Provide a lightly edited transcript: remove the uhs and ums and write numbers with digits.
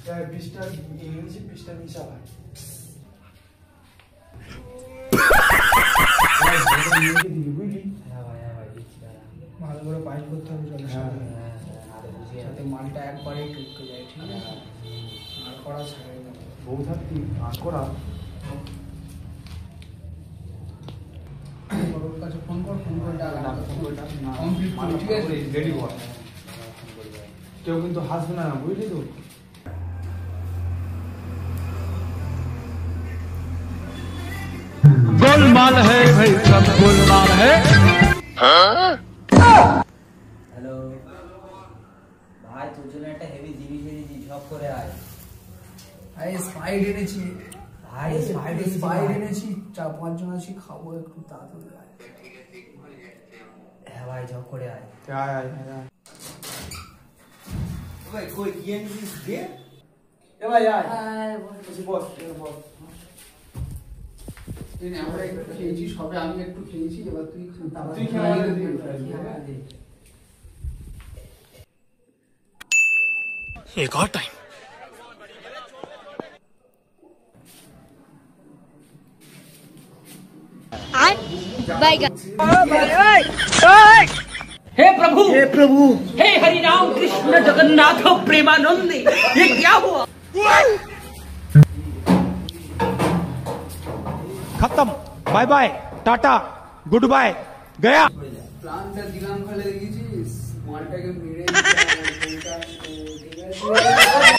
পিসটা ইংরেজি পিসটা মিশা ভাই বুঝলি? হ্যাঁ ভাই দিচ্ছি দাদা। ভালো করে পাইপ করতে হবে জলের সাথে আরে বুঝিয়ে যাতে মালটা একবারেই টুটকে যায়, ঠিক আছে? আর করা ছাড়ে না বউ থাকতি আর করা ওর কাছে ফোন করে টাকা না কমপ্লিট করে, ঠিক আছে? রেডি বল, কেউ কিন্তু হাসবে না, বুঝলি তো? गोलमाल है भाई, सब गोलमाल है। হ্যালো ভাই, তোর জন্য একটা হেভি জিনিস এনেছি, ঝপ করে আয়। ভাই স্পাইড এনেছি ভাই স্পাইড এনেছি 4-5 জন আছি, খাবো একটু তাড়াতাড়ি আয়। হ্যাঁ ভাই, ঝপ করে আয়। আয় আয় আয় ভাই কই কি এনেছিস দে? এ ভাই আয় বস বস আমরা একটু খেয়েছি সবে, আমি একটু খেয়েছি, এবার তুই তুই খেয়ে আমাদের দিবি। एक और टाइम। हे प्रभु हे हरि राम कृष्ण जगन्नाथ प्रेमानंद, ये क्या हुआ? खत्म, bye bye, tata, good bye, गया। প্ল্যানটা দিলাম ফেলে দেখেছিস মালটাকে মেরে দিতে হবে, ঠিক আছে?